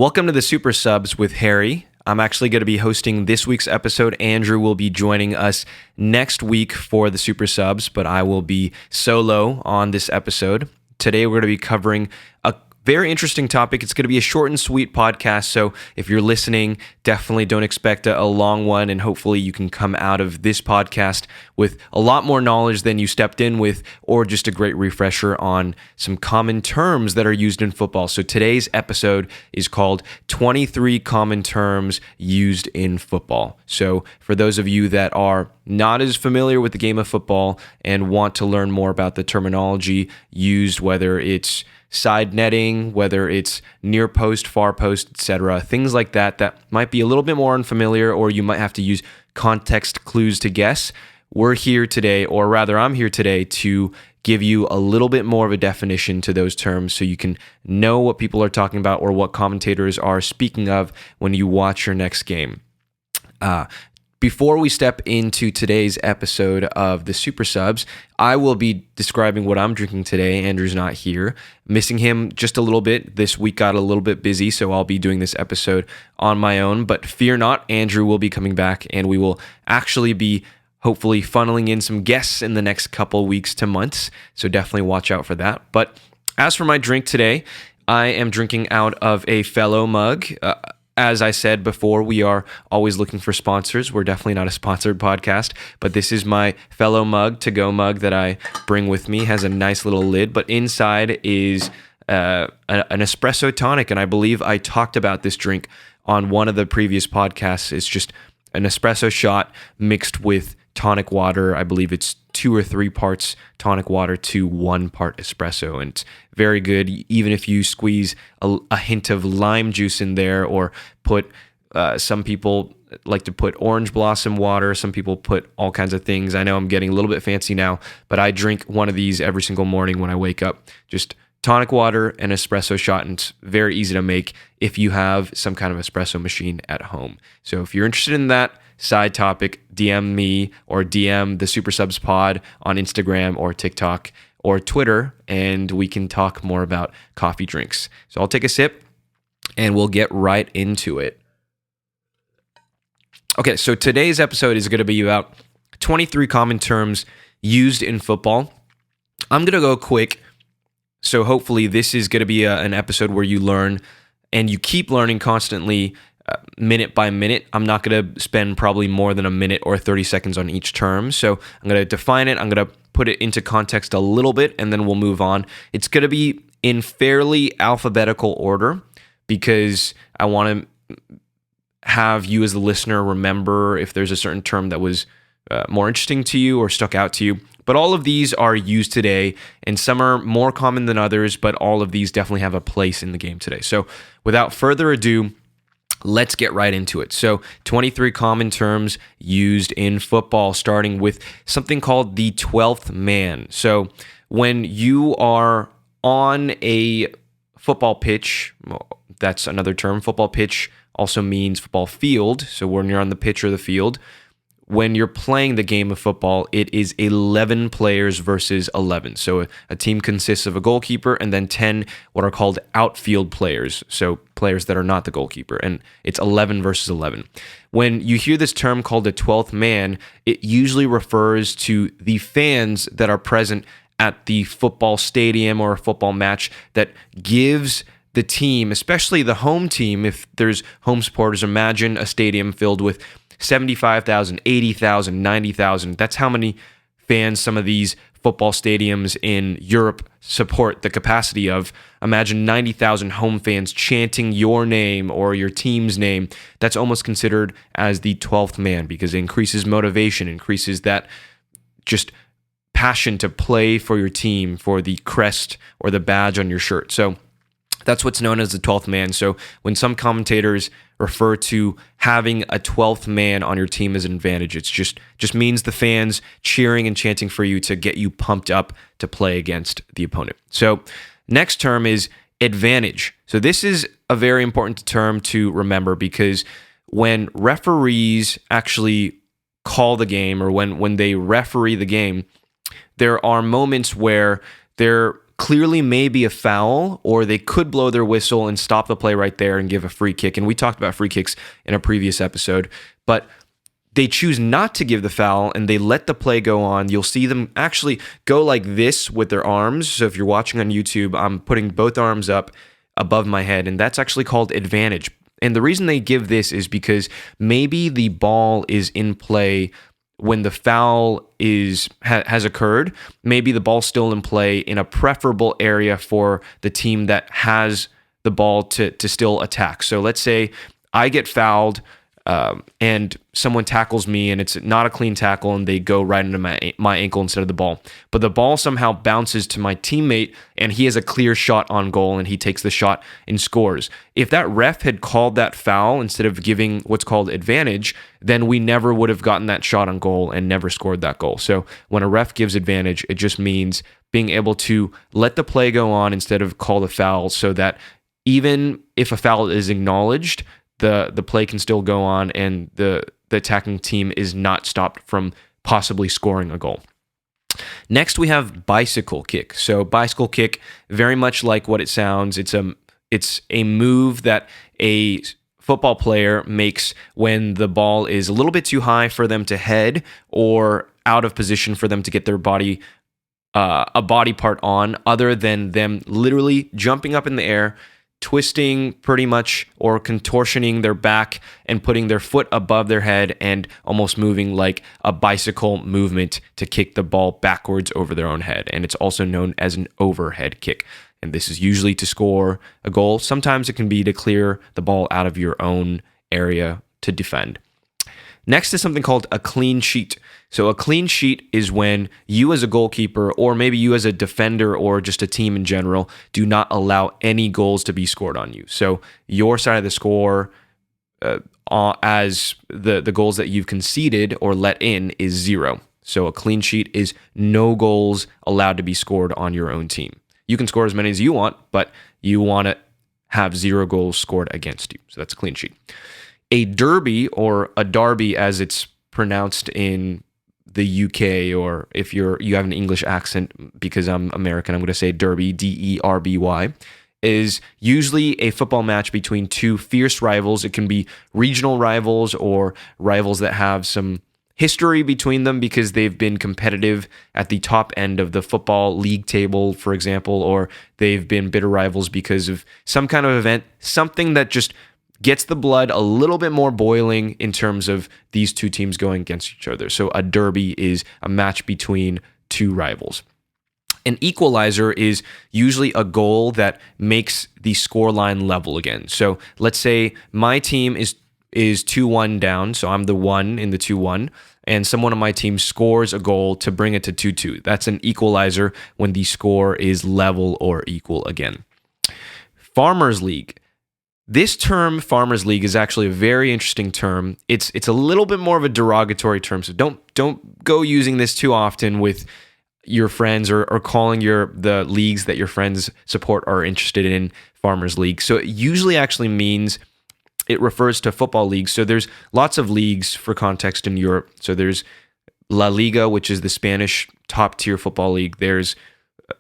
Welcome to the Super Subs with Harry. I'm actually going to be hosting this week's episode. Andrew will be joining us next week for the Super Subs, but I will be solo on this episode. Today we're going to be covering a very interesting topic. It's going to be a short and sweet podcast, so if you're listening, definitely don't expect a long one, and hopefully you can come out of this podcast with a lot more knowledge than you stepped in with, or just a great refresher on some common terms that are used in football. So today's episode is called 23 Common Terms Used in Football. So for those of you that are not as familiar with the game of football and want to learn more about the terminology used, whether it's side netting, whether it's near post, far post, etc., things like that might be a little bit more unfamiliar, or you might have to use context clues to guess. We're here today, or rather I'm here today, to give you a little bit more of a definition to those terms so you can know what people are talking about or what commentators are speaking of when you watch your next game. Before we step into today's episode of the Super Subs, I will be describing what I'm drinking today. Andrew's not here. Missing him just a little bit. This week got a little bit busy, so I'll be doing this episode on my own. But fear not, Andrew will be coming back, and we will actually be hopefully funneling in some guests in the next couple weeks to months. So definitely watch out for that. But as for my drink today, I am drinking out of a Fellow mug. As I said before, we are always looking for sponsors. We're definitely not a sponsored podcast, but this is my Fellow mug, to-go mug that I bring with me. It has a nice little lid, but inside is an espresso tonic, and I believe I talked about this drink on one of the previous podcasts. It's just an espresso shot mixed with tonic water. I believe it's 2 or 3 parts tonic water to 1 part espresso, and it's very good. Even if you squeeze a hint of lime juice in there, or put some people like to put orange blossom water, some people put all kinds of things. I know I'm getting a little bit fancy now, but I drink one of these every single morning when I wake up. Just tonic water and espresso shot, and it's very easy to make if you have some kind of espresso machine at home. So if you're interested in that side topic, DM me or DM the Super Subs Pod on Instagram or TikTok or Twitter, and we can talk more about coffee drinks. So I'll take a sip and we'll get right into it. Okay, so today's episode is going to be about 23 common terms used in football. I'm going to go quick, so hopefully this is going to be an episode where you learn and you keep learning constantly, minute by minute. I'm not going to spend probably more than a minute or 30 seconds on each term. So I'm going to define it. I'm going to put it into context a little bit, and then we'll move on. It's going to be in fairly alphabetical order because I want to have you as the listener remember if there's a certain term that was more interesting to you or stuck out to you. But all of these are used today, and some are more common than others, but all of these definitely have a place in the game today. So without further ado, let's get right into it. So 23 common terms used in football, starting with something called the 12th man. So when you are on a football pitch, well, that's another term. Football pitch also means football field. So when you're on the pitch or the field, when you're playing the game of football, it is 11 players versus 11. So a team consists of a goalkeeper and then 10 what are called outfield players, so players that are not the goalkeeper, and it's 11 versus 11. When you hear this term called the 12th man, it usually refers to the fans that are present at the football stadium or a football match that gives the team, especially the home team, if there's home supporters, imagine a stadium filled with 75,000, 80,000, 90,000. That's how many fans some of these football stadiums in Europe support the capacity of. Imagine 90,000 home fans chanting your name or your team's name. That's almost considered as the 12th man because it increases motivation, increases that just passion to play for your team, for the crest or the badge on your shirt. So that's what's known as the 12th man. So when some commentators refer to having a 12th man on your team as an advantage, it's just means the fans cheering and chanting for you to get you pumped up to play against the opponent. So next term is advantage. So this is a very important term to remember because when referees actually call the game or when they referee the game, there are moments where they're clearly may be a foul, or they could blow their whistle and stop the play right there and give a free kick. And we talked about free kicks in a previous episode, but they choose not to give the foul and they let the play go on. You'll see them actually go like this with their arms. So if you're watching on YouTube, I'm putting both arms up above my head, and that's actually called advantage. And the reason they give this is because maybe the ball is in play when the foul has occurred. Maybe the ball's still in play in a preferable area for the team that has the ball to still attack. So let's say I get fouled and someone tackles me and it's not a clean tackle and they go right into my ankle instead of the ball. But the ball somehow bounces to my teammate and he has a clear shot on goal and he takes the shot and scores. If that ref had called that foul instead of giving what's called advantage, then we never would have gotten that shot on goal and never scored that goal. So when a ref gives advantage, it just means being able to let the play go on instead of call the foul, so that even if a foul is acknowledged, the play can still go on and the attacking team is not stopped from possibly scoring a goal. Next, we have bicycle kick. So bicycle kick, very much like what it sounds. It's a move that a football player makes when the ball is a little bit too high for them to head or out of position for them to get their body a body part on, other than them literally jumping up in the air, twisting pretty much or contortioning their back and putting their foot above their head and almost moving like a bicycle movement to kick the ball backwards over their own head. And it's also known as an overhead kick. And this is usually to score a goal. Sometimes it can be to clear the ball out of your own area to defend. Next is something called a clean sheet. So a clean sheet is when you as a goalkeeper, or maybe you as a defender, or just a team in general, do not allow any goals to be scored on you. So your side of the score, as the goals that you've conceded or let in, is 0. So a clean sheet is no goals allowed to be scored on your own team. You can score as many as you want, but you want to have 0 goals scored against you. So that's a clean sheet. A derby, or a derby as it's pronounced in the UK, or if you have an English accent, because I'm American, I'm going to say derby, D-E-R-B-Y, is usually a football match between two fierce rivals. It can be regional rivals or rivals that have some history between them because they've been competitive at the top end of the football league table, for example, or they've been bitter rivals because of some kind of event, something that just gets the blood a little bit more boiling in terms of these two teams going against each other. So a derby is a match between two rivals. An equalizer is usually a goal that makes the scoreline level again. So let's say my team is 2-1 down, so I'm the 1 in the 2-1, and someone on my team scores a goal to bring it to 2-2. That's an equalizer when the score is level or equal again. Farmers League. This term, Farmers League, is actually a very interesting term. It's a little bit more of a derogatory term, so don't go using this too often with your friends or calling the leagues that your friends support are interested in Farmers League. So it usually actually means it refers to football leagues. So there's lots of leagues for context in Europe. So there's La Liga, which is the Spanish top tier football league. There's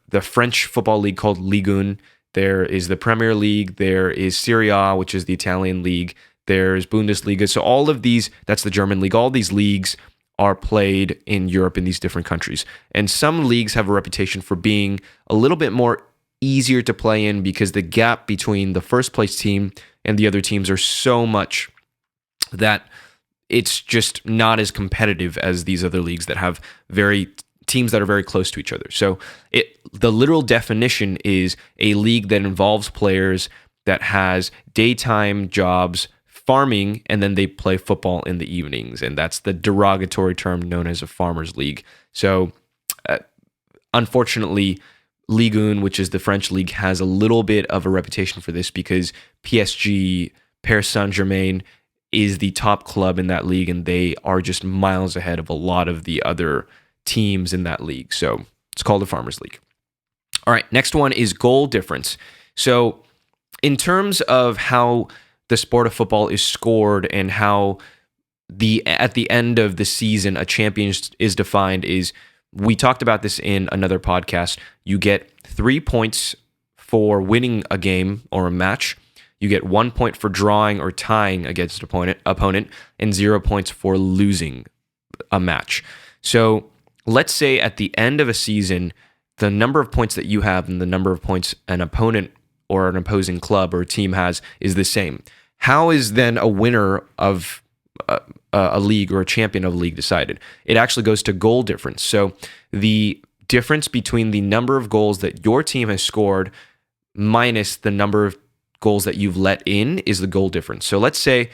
the French football league called Ligue 1. There is the Premier League, there is Serie A, which is the Italian league, there's Bundesliga. So all of these, that's the German league, all these leagues are played in Europe in these different countries. And some leagues have a reputation for being a little bit more easier to play in because the gap between the first place team and the other teams are so much that it's just not as competitive as these other leagues that have teams that are very close to each other. So the literal definition is a league that involves players that has daytime jobs farming, and then they play football in the evenings. And that's the derogatory term known as a farmers league. So unfortunately, Ligue 1, which is the French league, has a little bit of a reputation for this because PSG, Paris Saint-Germain, is the top club in that league, and they are just miles ahead of a lot of the other teams in that league. So it's called the Farmers League. All right, next one is goal difference. So in terms of how the sport of football is scored and how at the end of the season a champion is defined, is we talked about this in another podcast. You get 3 points for winning a game or a match. You get 1 point for drawing or tying against opponent, and 0 points for losing a match. So let's say at the end of a season, the number of points that you have and the number of points an opponent or an opposing club or team has is the same. How is then a winner of a league or a champion of a league decided? It actually goes to goal difference. So the difference between the number of goals that your team has scored minus the number of goals that you've let in is the goal difference. So let's say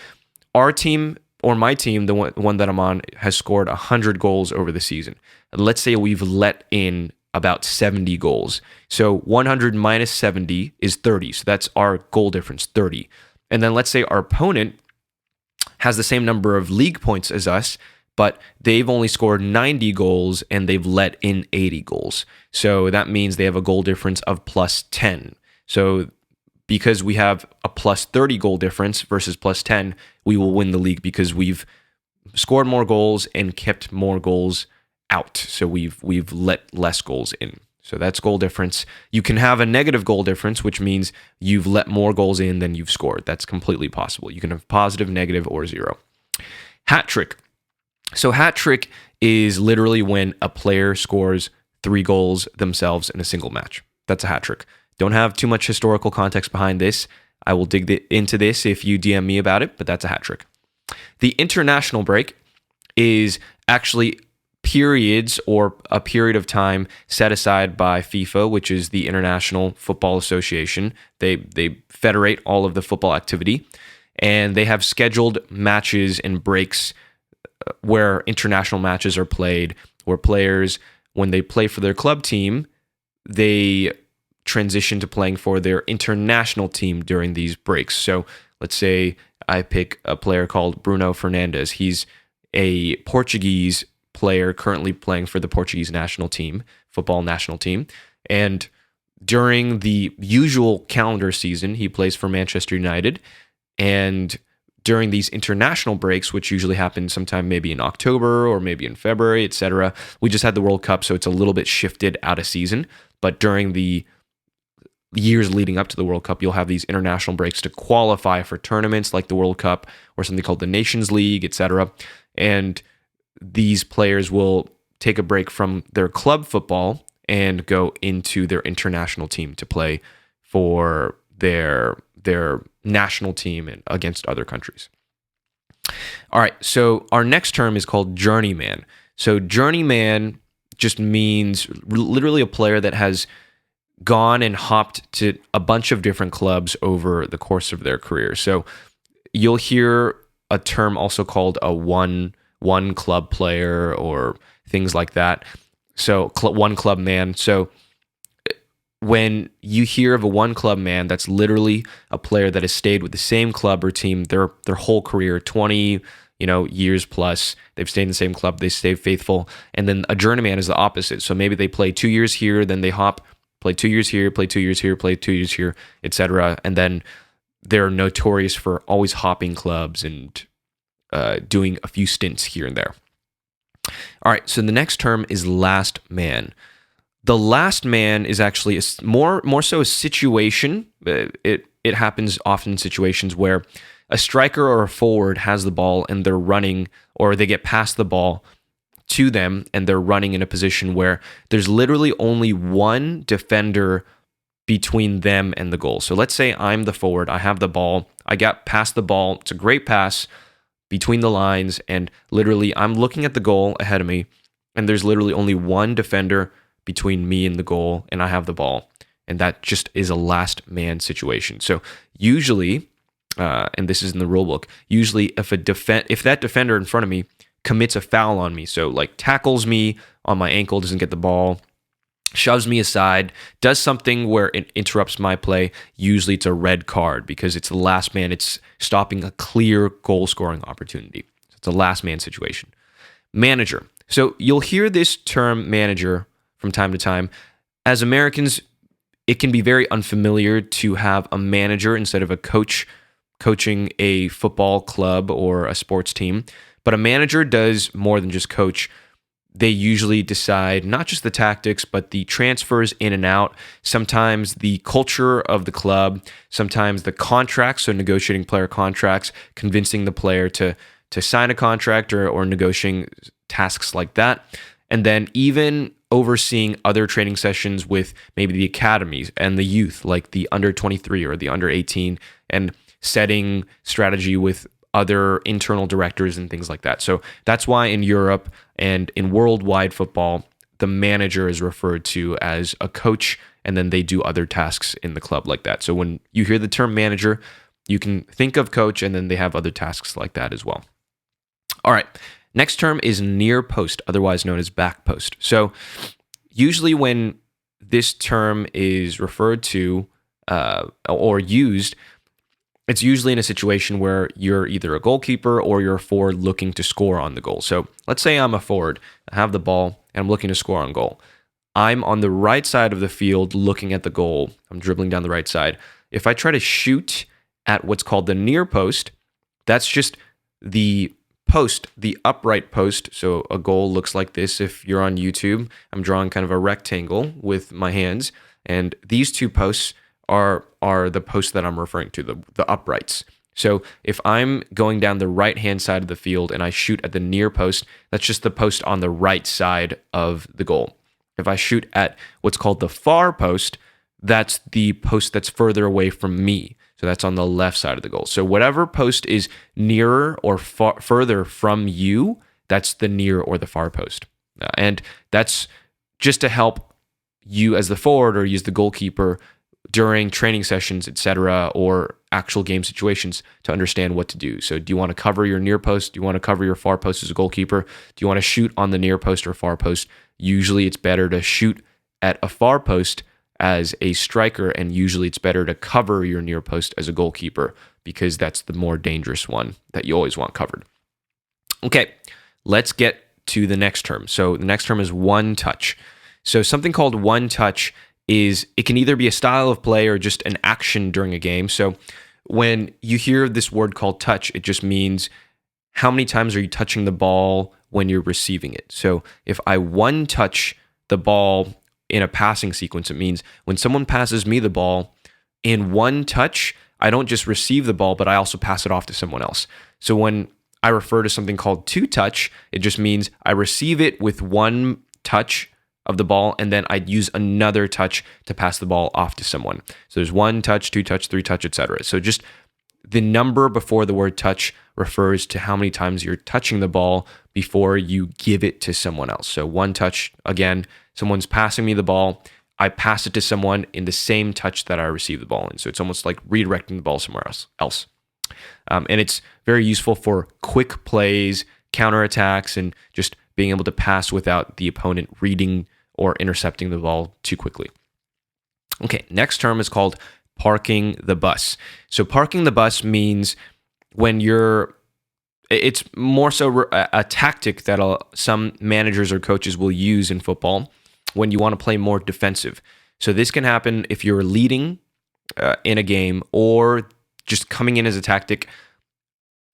our team or my team, the one that I'm on, has scored 100 goals over the season. Let's say we've let in about 70 goals. So 100 minus 70 is 30. So that's our goal difference, 30. And then let's say our opponent has the same number of league points as us, but they've only scored 90 goals and they've let in 80 goals. So that means they have a goal difference of plus 10. So because we have a plus 30 goal difference versus plus 10, we will win the league because we've scored more goals and kept more goals out. So we've let less goals in. So that's goal difference. You can have a negative goal difference, which means you've let more goals in than you've scored. That's completely possible. You can have positive, negative, or zero. Hat trick. So hat trick is literally when a player scores 3 goals themselves in a single match. That's a hat trick. Don't have too much historical context behind this. I will dig into this if you DM me about it, but that's a hat trick. The international break is actually periods or a period of time set aside by FIFA, which is the International Football Association. They federate all of the football activity, and they have scheduled matches and breaks where international matches are played, where players, when they play for their club team, they transition to playing for their international team during these breaks. So let's say I pick a player called Bruno Fernandes. He's a Portuguese player currently playing for the Portuguese national team, football national team. And during the usual calendar season, he plays for Manchester United. And during these international breaks, which usually happen sometime maybe in October or maybe in February, etc., we just had the World Cup, so it's a little bit shifted out of season. But during the years leading up to the World Cup, you'll have these international breaks to qualify for tournaments like the World Cup or something called the Nations League, etc. And these players will take a break from their club football and go into their international team to play for their national team and against other countries. All right, so our next term is called journeyman. So journeyman just means literally a player that has gone and hopped to a bunch of different clubs over the course of their career. So you'll hear a term also called a one club player or things like that. So one club man. So when you hear of a one club man, that's literally a player that has stayed with the same club or team their whole career, 20 years plus. They've stayed in the same club, they stay faithful. And then a journeyman is the opposite. So maybe they play 2 years here, then they hop, play 2 years here, play 2 years here, play 2 years here, etc. And then they're notorious for always hopping clubs and doing a few stints here and there. All right, so the next term is last man. The last man is actually more so a situation. It happens often in situations where a striker or a forward has the ball and they're running, or they get past the ball to them and they're running in a position where there's literally only one defender between them and the goal. So let's say I'm the forward, I have the ball, I got past the ball, it's a great pass between the lines, and literally I'm looking at the goal ahead of me, and there's literally only one defender between me and the goal, and I have the ball, and that just is a last man situation. So usually, and this is in the rule book, usually if that defender in front of me commits a foul on me, so like tackles me on my ankle, doesn't get the ball, shoves me aside, does something where it interrupts my play, usually it's a red card because it's the last man. It's stopping a clear goal scoring opportunity. So it's a last man situation. Manager. So you'll hear this term manager from time to time. As Americans, it can be very unfamiliar to have a manager instead of a coach coaching a football club or a sports team. But a manager does more than just coach. they usually decide not just the tactics, but the transfers in and out, sometimes the culture of the club, sometimes the contracts, so negotiating player contracts, convincing the player to sign a contract or negotiating tasks like that. And then even overseeing other training sessions with maybe the academies and the youth, like the under 23 or the under 18, and setting strategy with other internal directors and things like that. So that's why in Europe and in worldwide football, the manager is referred to as a coach, and then they do other tasks in the club like that. So when you hear the term manager, you can think of coach, and then they have other tasks like that as well. All right. Next term is near post, otherwise known as back post. So usually when this term is referred to or used, it's usually in a situation where you're either a goalkeeper or you're a forward looking to score on the goal. So let's say I'm a forward, I have the ball, and I'm looking to score on goal. I'm on the right side of the field looking at the goal. I'm dribbling down the right side. If I try to shoot at what's called the near post, that's just the post, the upright post. So a goal looks like this. If you're on YouTube, I'm drawing kind of a rectangle with my hands, and these two posts are the posts that I'm referring to, the uprights. So if I'm going down the right-hand side of the field and I shoot at the near post, that's just the post on the right side of the goal. If I shoot at what's called the far post, that's the post that's further away from me. So that's on the left side of the goal. So whatever post is nearer or further from you, that's the near or the far post. And that's just to help you as the forward or use the goalkeeper during training sessions, etc., or actual game situations to understand what to do. So do you want to cover your near post? Do you want to cover your far post as a goalkeeper? Do you want to shoot on the near post or far post? Usually it's better to shoot at a far post as a striker, and usually it's better to cover your near post as a goalkeeper because that's the more dangerous one that you always want covered. Okay, let's get to the next term. So the next term is one touch. So something called one touch is, it can either be a style of play or just an action during a game. So when you hear this word called touch, it just means how many times are you touching the ball when you're receiving it. So if I one touch the ball in a passing sequence, it means when someone passes me the ball in one touch, I don't just receive the ball, but I also pass it off to someone else. So when I refer to something called two touch, it just means I receive it with one touch of the ball, and then I'd use another touch to pass the ball off to someone. So there's one touch, two touch, three touch, etc. So just the number before the word touch refers to how many times you're touching the ball before you give it to someone else. So one touch, again, someone's passing me the ball, I pass it to someone in the same touch that I receive the ball in. So it's almost like redirecting the ball somewhere else. And it's very useful for quick plays, counterattacks, and just being able to pass without the opponent reading or intercepting the ball too quickly. Okay, next term is called parking the bus. So parking the bus means when it's more so a tactic that some managers or coaches will use in football when you want to play more defensive. So this can happen if you're leading in a game, or just coming in as a tactic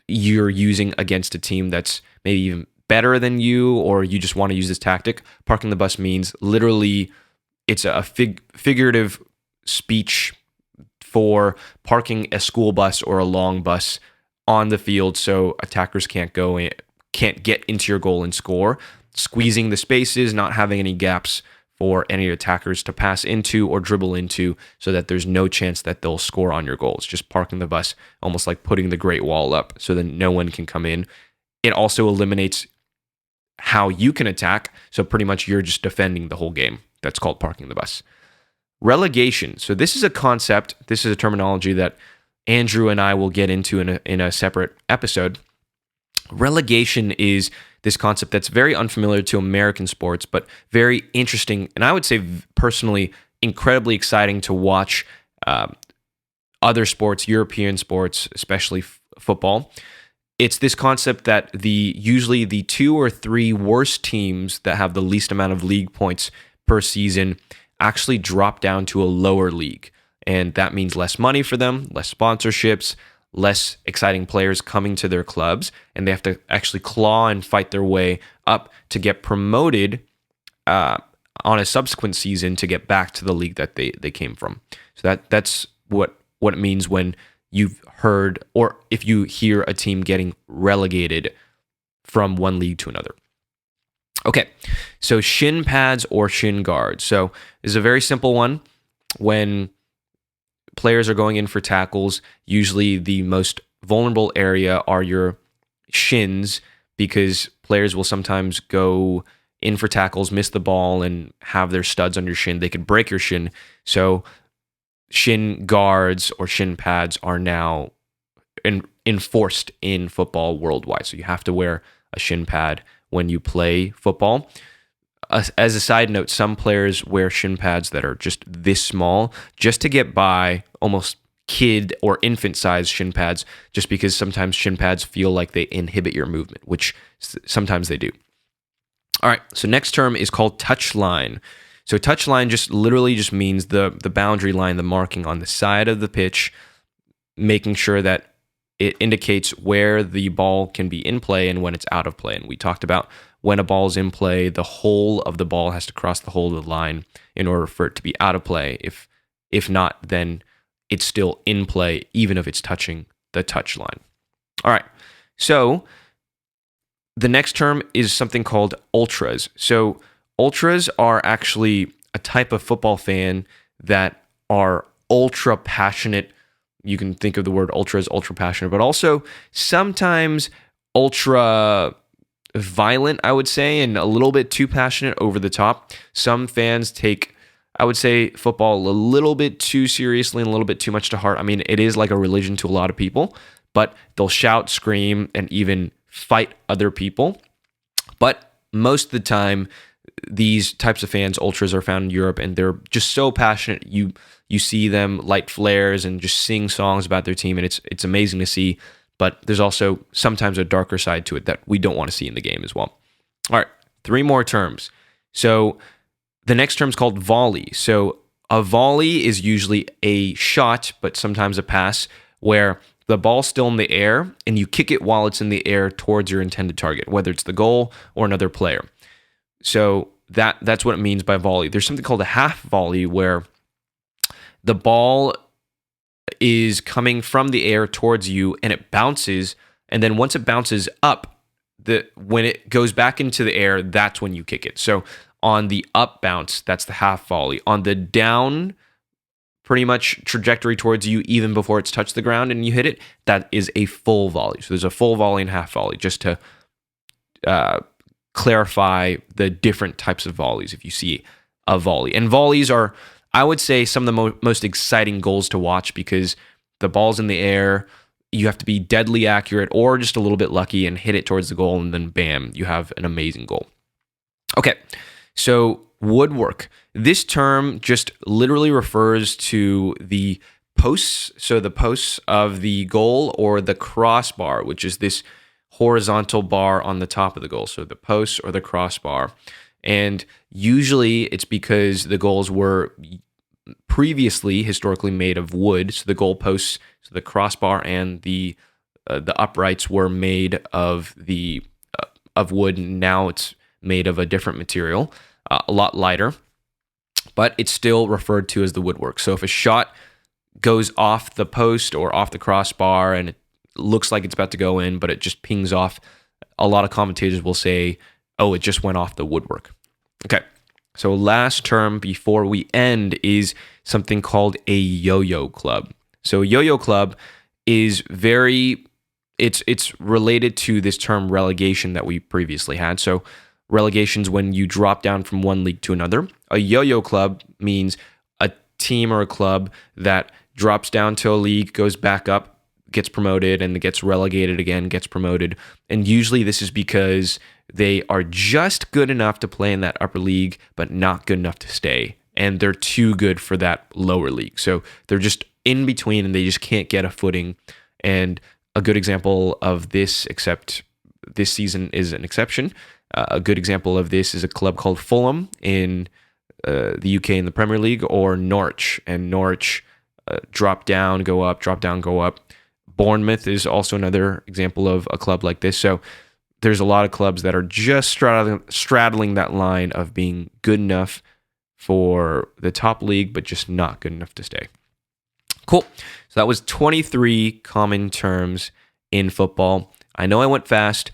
you're using against a team that's maybe even better than you, or you just want to use this tactic. Parking the bus means literally it's a figurative speech for parking a school bus or a long bus on the field so attackers can't get into your goal and score, squeezing the spaces, not having any gaps for any attackers to pass into or dribble into, so that there's no chance that they'll score on your goals. Just parking the bus, almost like putting the Great Wall up so that no one can come in. It also eliminates how you can attack, so pretty much you're just defending the whole game. That's called parking the bus. Relegation. So this is a concept, this is a terminology that Andrew and I will get into in a separate episode. Relegation is this concept that's very unfamiliar to American sports, but very interesting, and I would say personally incredibly exciting to watch other sports, European sports, especially football. It's this concept that usually the 2 or 3 worst teams that have the least amount of league points per season actually drop down to a lower league. And that means less money for them, less sponsorships, less exciting players coming to their clubs, and they have to actually claw and fight their way up to get promoted on a subsequent season to get back to the league that they came from. So that's what it means when you've heard, or if you hear a team getting relegated from one league to another. Okay, so shin pads or shin guards. So this is a very simple one. When players are going in for tackles, usually the most vulnerable area are your shins, because players will sometimes go in for tackles, miss the ball, and have their studs on your shin. They could break your shin. So shin guards or shin pads are now enforced in football worldwide. So you have to wear a shin pad when you play football. As a side note, some players wear shin pads that are just this small just to get by, almost kid or infant size shin pads, just because sometimes shin pads feel like they inhibit your movement, which sometimes they do. All right, so next term is called touch line. So touch line just literally just means the boundary line, the marking on the side of the pitch, making sure that it indicates where the ball can be in play and when it's out of play. And we talked about when a ball is in play, the whole of the ball has to cross the whole of the line in order for it to be out of play. If not, then it's still in play, even if it's touching the touch line. All right, so the next term is something called ultras. So ultras are actually a type of football fan that are ultra passionate. You can think of the word ultra as ultra passionate, but also sometimes ultra violent, I would say, and a little bit too passionate, over the top. Some fans take, I would say, football a little bit too seriously and a little bit too much to heart. I mean, it is like a religion to a lot of people, but they'll shout, scream, and even fight other people. But most of the time, these types of fans, ultras, are found in Europe, and they're just so passionate. You see them light flares and just sing songs about their team, and it's amazing to see. But there's also sometimes a darker side to it that we don't want to see in the game as well. All right, 3 more terms. So the next term is called volley. So a volley is usually a shot, but sometimes a pass, where the ball's still in the air and you kick it while it's in the air towards your intended target, whether it's the goal or another player. So that's what it means by volley. There's something called a half volley, where the ball is coming from the air towards you and it bounces, and then once it bounces up, when it goes back into the air, that's when you kick it. So on the up bounce, that's the half volley. On the down, pretty much trajectory towards you even before it's touched the ground and you hit it, that is a full volley. So there's a full volley and half volley, just to clarify the different types of volleys if you see a volley. And volleys are, I would say, some of the most exciting goals to watch, because the ball's in the air, you have to be deadly accurate or just a little bit lucky and hit it towards the goal, and then bam, you have an amazing goal. Okay, so woodwork. This term just literally refers to the posts, so the posts of the goal, or the crossbar, which is this horizontal bar on the top of the goal, so the posts or the crossbar. And usually it's because the goals were previously historically made of wood, so the goal posts, so the crossbar and the uprights were made of wood, and now it's made of a different material, a lot lighter, but it's still referred to as the woodwork. So if a shot goes off the post or off the crossbar and it looks like it's about to go in, but it just pings off, a lot of commentators will say, oh, it just went off the woodwork. Okay, so last term before we end is something called a yo-yo club. So a yo-yo club is it's related to this term relegation that we previously had. So relegation's when you drop down from one league to another. A yo-yo club means a team or a club that drops down to a league, goes back up, gets promoted, and gets relegated again, gets promoted. And usually this is because they are just good enough to play in that upper league, but not good enough to stay. And they're too good for that lower league. So they're just in between and they just can't get a footing. And a good example of this, except this season is an exception, a good example of this is a club called Fulham in the UK in the Premier League, or Norwich. And Norwich drop down, go up, drop down, go up. Bournemouth is also another example of a club like this. So there's a lot of clubs that are just straddling that line of being good enough for the top league, but just not good enough to stay. Cool. So that was 23 common terms in football. I know I went fast.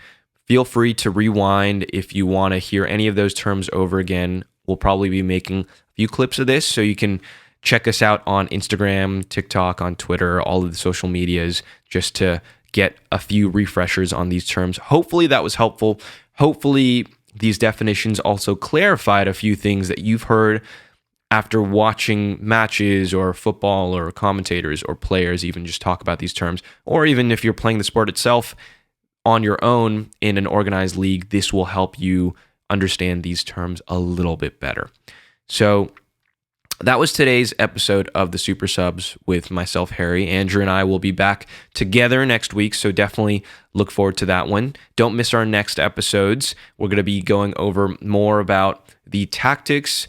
Feel free to rewind if you want to hear any of those terms over again. We'll probably be making a few clips of this, so you can check us out on Instagram, TikTok, on Twitter, all of the social medias, just to get a few refreshers on these terms. Hopefully that was helpful. Hopefully these definitions also clarified a few things that you've heard after watching matches or football or commentators or players even just talk about these terms, or even if you're playing the sport itself on your own in an organized league. This will help you understand these terms a little bit better. So that was today's episode of the Super Subs with myself, Harry. Andrew and I will be back together next week, so definitely look forward to that one. Don't miss our next episodes. We're going to be going over more about the tactics,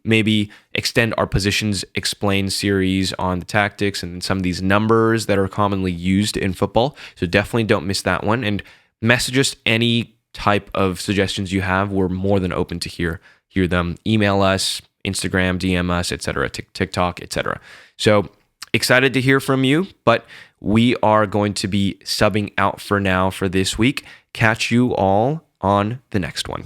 maybe extend our Positions Explained series on the tactics and some of these numbers that are commonly used in football. So definitely don't miss that one. And message us any type of suggestions you have. We're more than open to hear them. Email us, Instagram, DM us, etc., TikTok, etc. So excited to hear from you, but we are going to be subbing out for now for this week. Catch you all on the next one.